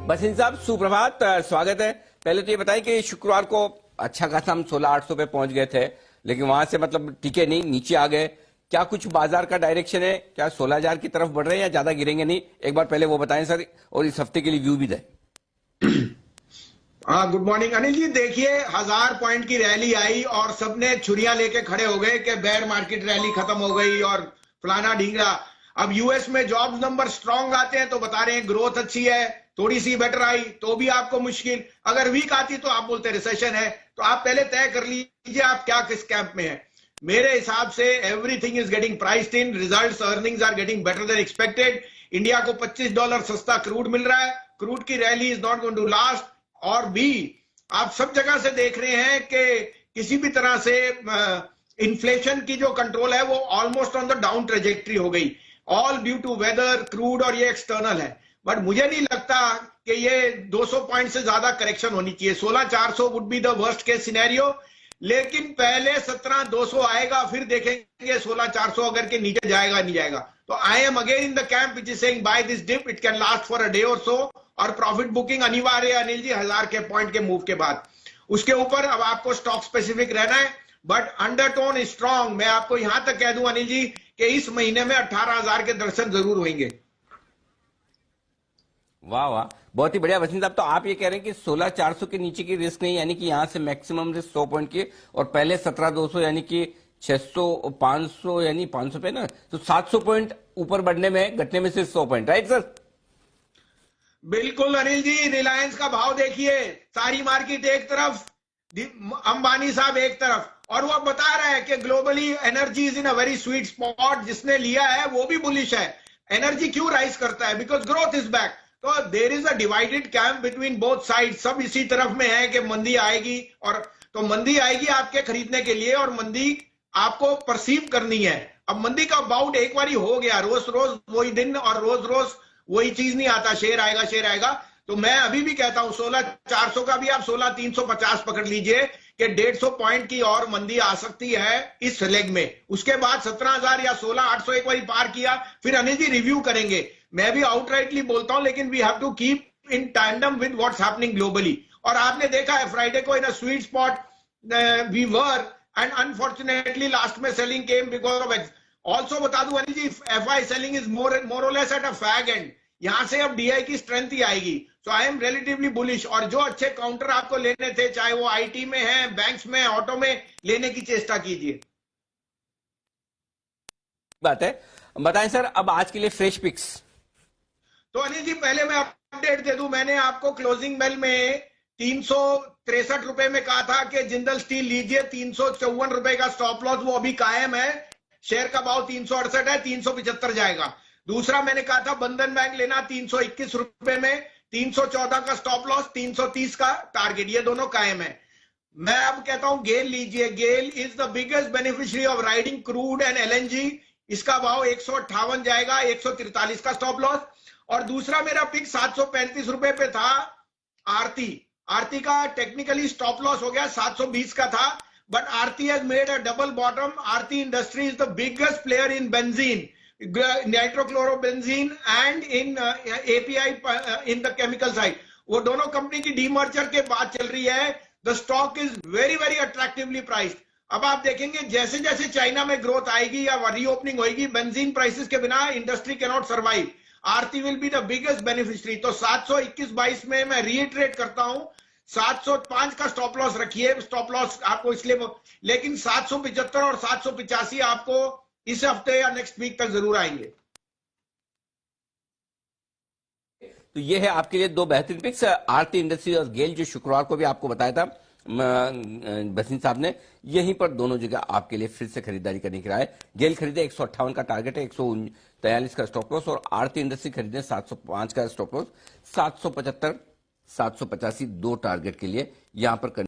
बसिन साहब सुप्रभात, स्वागत है। पहले तो ये बताएं कि शुक्रवार को अच्छा खासा हम 16,800 पे पहुंच गए थे, लेकिन वहां से मतलब टिके नहीं, नीचे आ गए। क्या कुछ बाजार का डायरेक्शन है? क्या 16,000 की तरफ बढ़ रहे हैं या ज्यादा गिरेंगे? नहीं, एक बार पहले वो बताएं सर, और इस हफ्ते के लिए व्यू भी दें। हाँ, गुड मॉर्निंग अनिल जी। देखिए, 1000 पॉइंट की रैली आई और सबने छुरियां लेके खड़े हो गए कि बेयर मार्केट रैली खत्म हो गई और फलाना ढींगरा। अब यूएस में जॉब्स नंबर स्ट्रांग आते हैं तो बता रहे हैं ग्रोथ अच्छी है, थोड़ी सी बेटर आई तो भी आपको मुश्किल, अगर वीक आती तो आप बोलते रिसेशन है। तो आप पहले तय कर लीजिए आप क्या किस कैंप में है। मेरे हिसाब से everything is getting priced in, results earnings are getting better than expected. India को $25 सस्ता क्रूड मिल रहा है, क्रूड की rally is not going to last. और भी आप सब जगह से देख रहे हैं कि किसी भी तरह से इन्फ्लेशन की जो कंट्रोल है वो almost on the down trajectory हो गई, all due to weather, crude, और ये एक्सटर्नल है। बट मुझे नहीं लगता कि ये 200 पॉइंट से ज्यादा करेक्शन होनी चाहिए। 16,400 would be the worst case scenario, लेकिन पहले 17,200 आएगा, फिर देखेंगे 16,400 अगर के नीचे जाएगा नहीं जाएगा। तो I am again in the camp which is saying buy this dip, it can last for a day और सो, और प्रॉफिट बुकिंग अनिवार्य है अनिल जी 1000 के पॉइंट के मूव के बाद। उसके ऊपर अब आपको स्टॉक स्पेसिफिक रहना है, बट अंडरटोन इज स्ट्रांग। मैं आपको यहां तक कह दूं अनिल जी कि इस महीने में 18,000 के दर्शन जरूर होंगे। वाह वाह, बहुत ही बढ़िया। वसीम साहब, तो आप ये कह रहे हैं कि 16,400 के नीचे की रिस्क नहीं, यानी कि यहां से मैक्सिमम रिस्क 100 पॉइंट की, और पहले 17,200 यानी कि 600 500 यानी 500 पे ना, तो 700 पॉइंट ऊपर बढ़ने में, घटने में सिर्फ 100 पॉइंट, राइट सर? बिल्कुल अनिल जी, रिलायंस का भाव देखिए, सारी मार्केट एक तरफ, अंबानी साहब एक तरफ, और वो बता रहा है कि globally energy is in a very sweet spot. जिसने लिया है वो भी बुलिश है। एनर्जी क्यों राइज करता है? Because growth is back. तो there is a divided camp between both side. सब इसी तरफ में है कि मंदी आएगी, और तो मंदी आएगी आपके खरीदने के लिए, और मंदी आपको परसीव करनी है। अब मंदी का बाउट एक बार हो गया, रोज रोज वही दिन और रोज रोज वही चीज नहीं आता, शेर आएगा शेर आएगा। तो मैं अभी भी कहता हूं 16,400 का भी आप 16,350 पकड़ लीजिए कि 150 पॉइंट की और मंदी आ सकती है इस लेग में। उसके बाद 17,000 या 16,800 एक बार पार किया, फिर अनिल जी रिव्यू करेंगे। मैं भी आउटराइटली बोलता हूं, लेकिन we have to keep in tandem with what's happening globally. और आपने देखा है फ्राइडे को in a sweet spot we were, and unfortunately last में selling came because of also. बता दूं Anil ji, FII selling is more और less at a fag end. यहां से अब डीआई की स्ट्रेंथ ही आएगी। So I am relatively bullish, और जो अच्छे काउंटर आपको लेने थे, चाहे वो आईटी में है, बैंक्स में, ऑटो में, लेने की चेष्टा कीजिए। बात है। बताएं सर, अब आज के लिए फ्रेश पिक्स। तो अनिल जी पहले मैं अपडेट दे दूं, मैंने आपको क्लोजिंग बेल में 363 रुपए में कहा था कि जिंदल स्टील लीजिए, 354 रुपए का स्टॉप लॉस, वो अभी कायम है। शेयर का भाव 368 है, 375 जाएगा। दूसरा मैंने कहा था बंधन बैंक लेना 321 रुपए में, 314 का स्टॉप लॉस, 330 का टारगेट, ये दोनों कायम है। मैं अब कहता हूं गेल लीजिए। GAIL is the biggest beneficiary of riding crude and LNG. इसका भाव 158 जाएगा, 143 का स्टॉप लॉस। और दूसरा मेरा पिक 735 रुपए पे था आरती। आरती का टेक्निकली स्टॉप लॉस हो गया, 720 का था, but Aarti has made a double bottom. Aarti industry is the biggest player in benzene, nitrochlorobenzene and in API in the chemical side. वो दोनों कंपनी की डीमर्जर के बाद चल रही है। The stock is very very attractively priced. अब आप देखेंगे जैसे जैसे चाइना में ग्रोथ आएगी या रीओपनिंग होगी, बेंजीन प्राइसेस के बिना industry can not survive. Aarti will be the biggest beneficiary. तो 721.22 में मैं रीइटरेट करता हूं, 705 का स्टॉप लॉस रखिए। स्टॉप लॉस आपको इसलिए, लेकिन 775 और 785 आपको इस हफ्ते या नेक्स्ट वीक तक जरूर आएंगे। तो ये है आपके लिए दो बेहतरीन पिक्स, आरती इंडस्ट्री और गेल, जो शुक्रवार को भी आपको बताया था बसिन साहब ने। यहीं पर दोनों जगह आपके लिए फिर से खरीदारी करने की राय है। गेल खरीदे 158 का टारगेट है, 143 का स्टॉप लॉस, और आरती इंडस्ट्री खरीदे 705 का स्टॉप लॉस, 775 785 दो टारगेट के लिए यहां पर